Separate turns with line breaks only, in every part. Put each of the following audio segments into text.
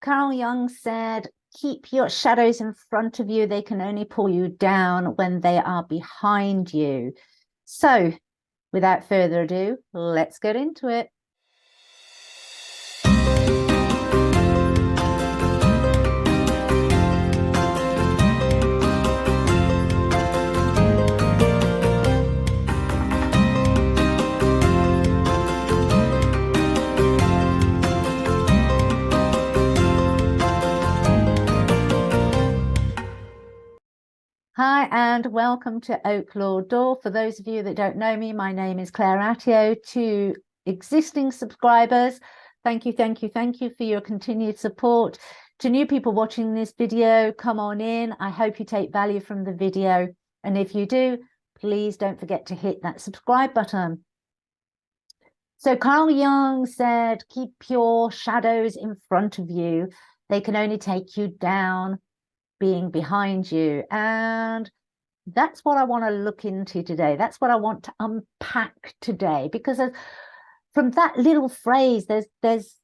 Carl Jung said, keep your shadows in front of you. They can only pull you down when they are behind you. So, without further ado, let's get into it. Hi, and welcome to Oaklaw Door. For those of you that don't know me, my name is Claire Atyeo. To existing subscribers, thank you for your continued support. To new people watching this video, come on in. I hope you take value from the video. And if you do, please don't forget to hit that subscribe button. So Carl Jung said, keep your shadows in front of you. They can only take you down being behind you. And that's what I want to look into today. That's what I want to unpack today, because from that little phrase, there's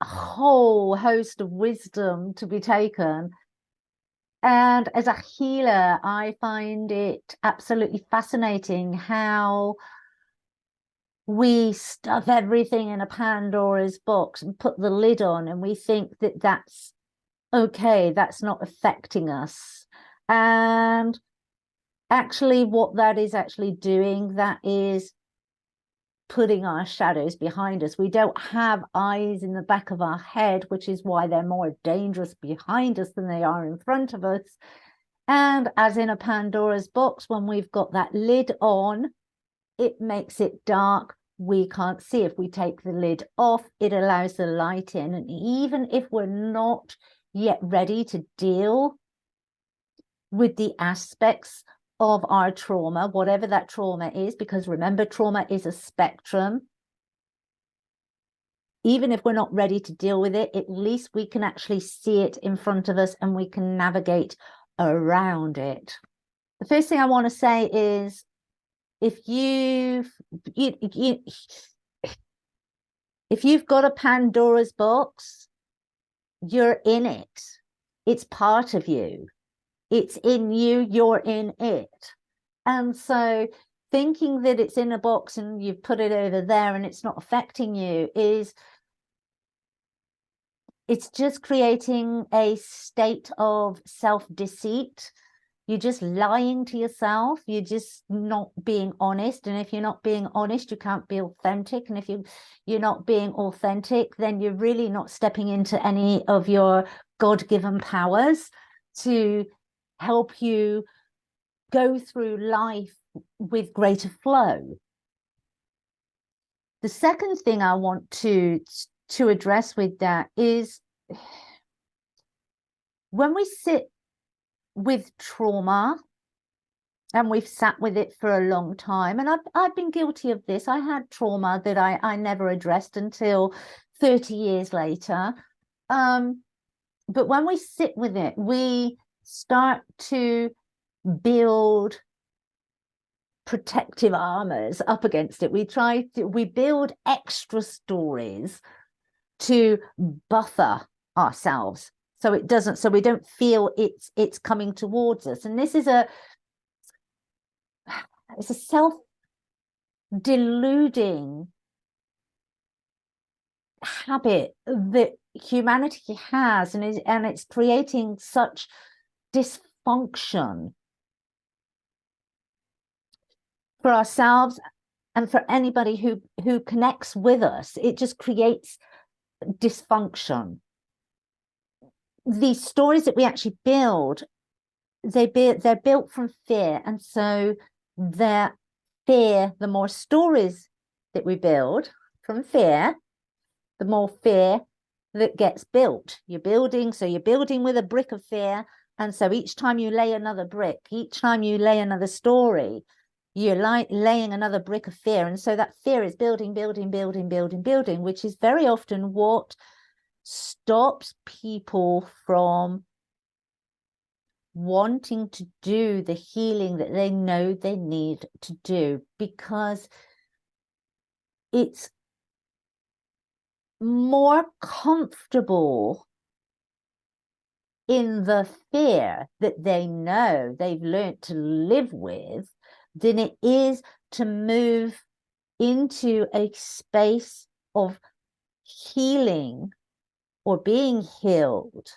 a whole host of wisdom to be taken. And as a healer, I find it absolutely fascinating how we stuff everything in a Pandora's box and put the lid on, and we think that that's okay, that's not affecting us. And actually what that is actually doing, that is putting our shadows behind us. We don't have eyes in the back of our head, which is why they're more dangerous behind us than they are in front of us. And as in a Pandora's box, when we've got that lid on, it makes it dark. We can't see. If we take the lid off, it allows the light in. And even if we're not yet ready to deal with the aspects of our trauma, whatever that trauma is, because remember, trauma is a spectrum. Even if we're not ready to deal with it, at least we can actually see it in front of us and we can navigate around it. The first thing I want to say is, if you've got a Pandora's box, you're in it. It's part of you. It's in you, you're in it. And so thinking that it's in a box and you've put it over there and it's not affecting you it's just creating a state of self-deceit. You're just lying to yourself. You're just not being honest. And if you're not being honest, you can't be authentic. And if you're not being authentic, then you're really not stepping into any of your God-given powers to help you go through life with greater flow. The second thing I want to address with that is, when we sit with trauma and we've sat with it for a long time, and I've been guilty of this. I had trauma that I never addressed until 30 years later. But when we sit with it, we start to build protective armors up against it. We build extra stories to buffer ourselves so we don't feel it's coming towards us. And this is it's a self-deluding habit that humanity has, and it's creating such dysfunction for ourselves and for anybody who connects with us. It just creates dysfunction. These stories that we actually build, they're built from fear, and so the more stories that we build from fear, the more fear that gets built. You're building with a brick of fear, and so each time you lay another brick, each time you lay another story, you're laying another brick of fear. And so that fear is building, which is very often what stops people from wanting to do the healing that they know they need to do, because it's more comfortable in the fear that they know they've learned to live with than it is to move into a space of healing or being healed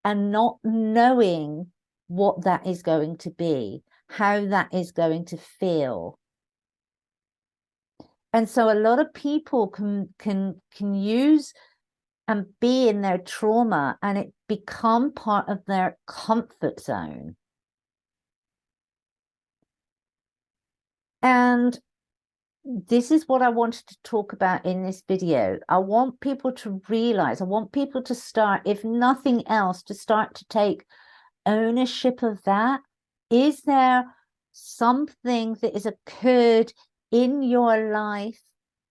and not knowing what that is going to be, how that is going to feel. And so a lot of people can use and be in their trauma, and it become part of their comfort zone. And this is what I wanted to talk about in this video. I want people to realize, I want people to start, if nothing else, to start to take ownership of that. Is there something that has occurred in your life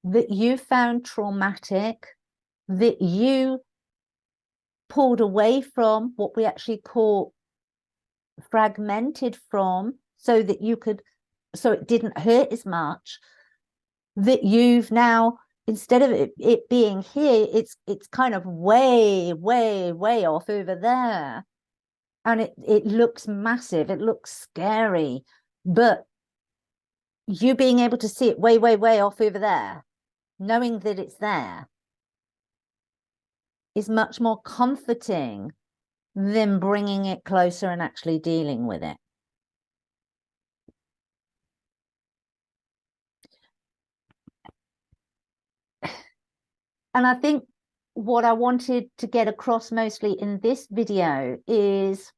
that you found traumatic, that you pulled away from, what we actually call fragmented from, so that you could, so it didn't hurt as much, that you've now, instead of it being here, it's kind of way off over there, and it looks massive, it looks scary, but you being able to see it way off over there, knowing that it's there, is much more comforting than bringing it closer and actually dealing with it. And I think what I wanted to get across mostly in this video is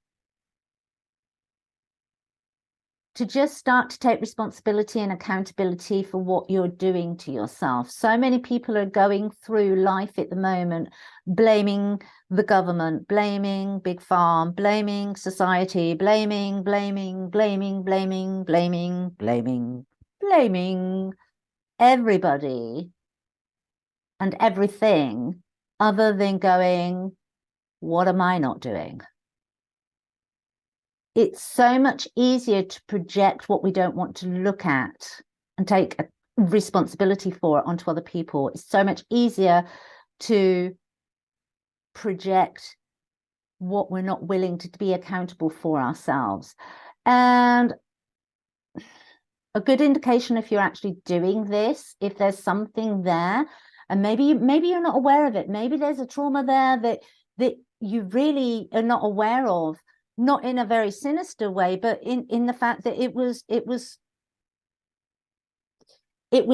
to just start to take responsibility and accountability for what you're doing to yourself. So many people are going through life at the moment, blaming the government, blaming Big Farm, blaming society, blaming everybody and everything, other than going, what am I not doing? It's so much easier to project what we don't want to look at and take a responsibility for onto other people. It's so much easier to project what we're not willing to be accountable for ourselves. And a good indication if you're actually doing this, if there's something there, and maybe you're not aware of it, maybe there's a trauma there that you really are not aware of, not in a very sinister way, but in the fact that it was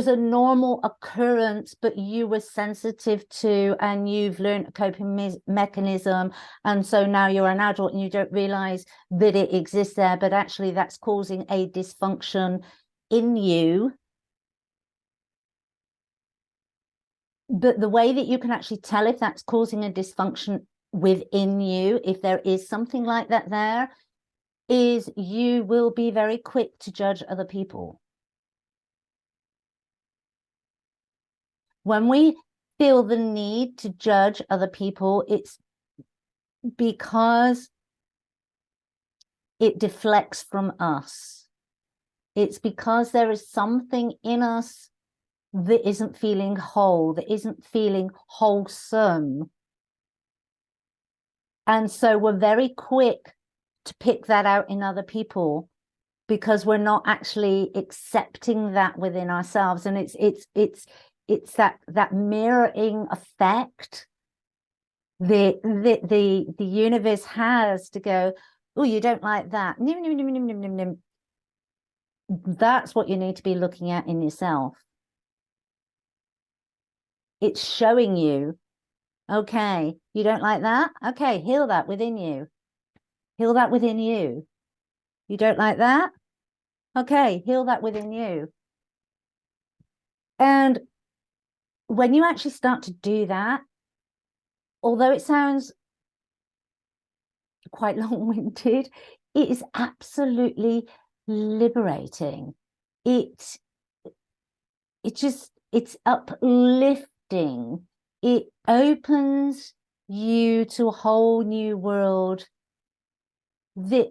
a normal occurrence, but you were sensitive to, and you've learned a coping mechanism, and so now you're an adult and you don't realize that it exists there, but actually that's causing a dysfunction in you. But the way that you can actually tell if that's causing a dysfunction within you, if there is something like that there, is you will be very quick to judge other people. When we feel the need to judge other people, it's because it deflects from us. It's because there is something in us that isn't feeling whole, that isn't feeling wholesome. And so we're very quick to pick that out in other people because we're not actually accepting that within ourselves. And it's that mirroring effect the universe has to go, oh, you don't like that. That's what you need to be looking at in yourself. It's showing you, okay, you don't like that? Okay, heal that within you. Heal that within you. You don't like that? Okay, heal that within you. And when you actually start to do that, although it sounds quite long-winded, it is absolutely liberating. It's uplifting. It opens you to a whole new world that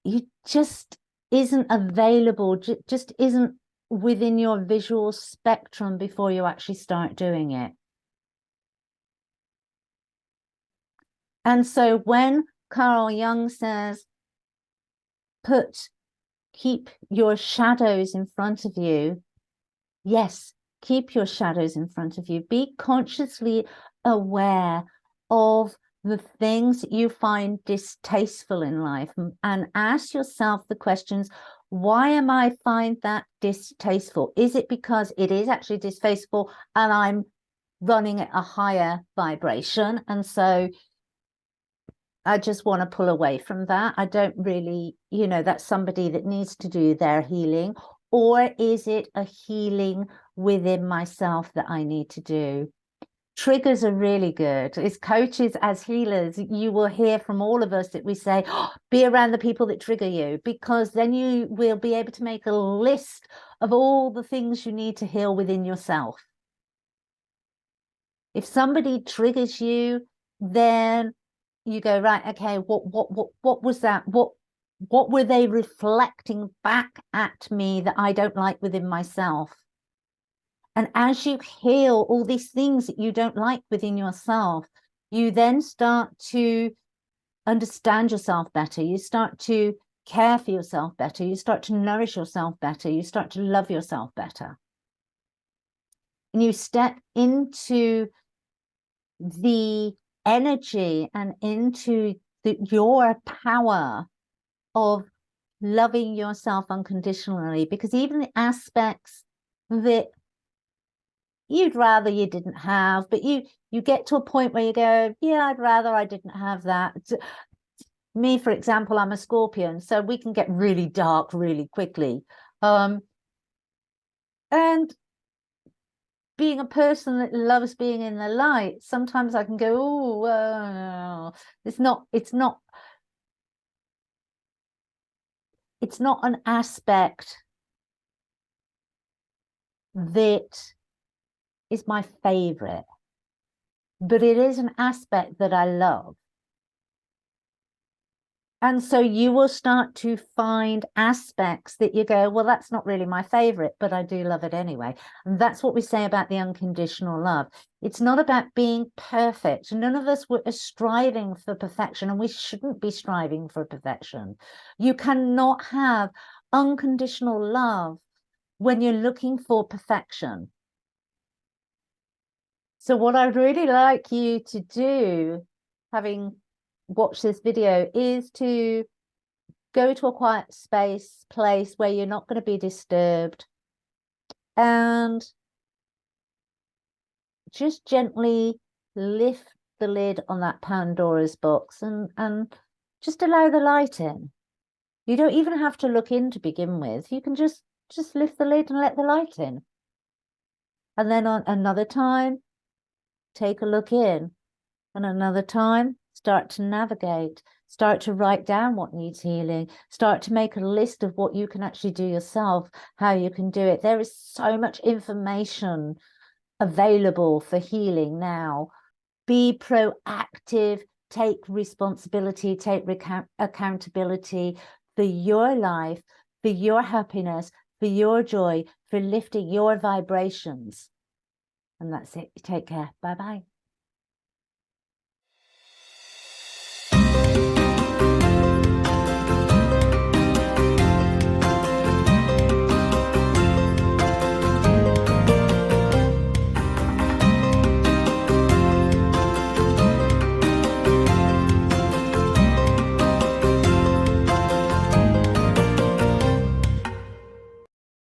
you just isn't available, just isn't within your visual spectrum before you actually start doing it. And so when Carl Jung says, keep your shadows in front of you. Yes, keep your shadows in front of you. Be consciously aware of the things that you find distasteful in life, and ask yourself the questions, why am I find that distasteful? Is it because it is actually distasteful and I'm running at a higher vibration, and so I just want to pull away from that? I don't really, that's somebody that needs to do their healing. Or is it a healing within myself that I need to do? Triggers are really good. As coaches, as healers, you will hear from all of us that we say, oh, be around the people that trigger you, because then you will be able to make a list of all the things you need to heal within yourself. If somebody triggers you, then you go, right, okay, what was that? What were they reflecting back at me that I don't like within myself? And as you heal all these things that you don't like within yourself, you then start to understand yourself better. You start to care for yourself better. You start to nourish yourself better. You start to love yourself better. And you step into the energy and into your power of loving yourself unconditionally, because even the aspects that you'd rather you didn't have, but you get to a point where you go, yeah, I'd rather I didn't have that. Me, for example, I'm a Scorpion, so we can get really dark really quickly. And being a person that loves being in the light, sometimes I can go, oh, it's not an aspect that is my favorite, but it is an aspect that I love. And so you will start to find aspects that you go, well, that's not really my favorite, but I do love it anyway. And that's what we say about the unconditional love. It's not about being perfect. None of us are striving for perfection, and we shouldn't be striving for perfection. You cannot have unconditional love when you're looking for perfection. So what I'd really like you to do, having watched this video, is to go to a quiet place where you're not going to be disturbed, and just gently lift the lid on that Pandora's box and just allow the light in. You don't even have to look in to begin with. You can just lift the lid and let the light in. And then on another time, take a look in, and another time, start to navigate, start to write down what needs healing, start to make a list of what you can actually do yourself, how you can do it. There is so much information available for healing now. Be proactive, take responsibility, take accountability for your life, for your happiness, for your joy, for lifting your vibrations. And that's it. Take care. Bye-bye.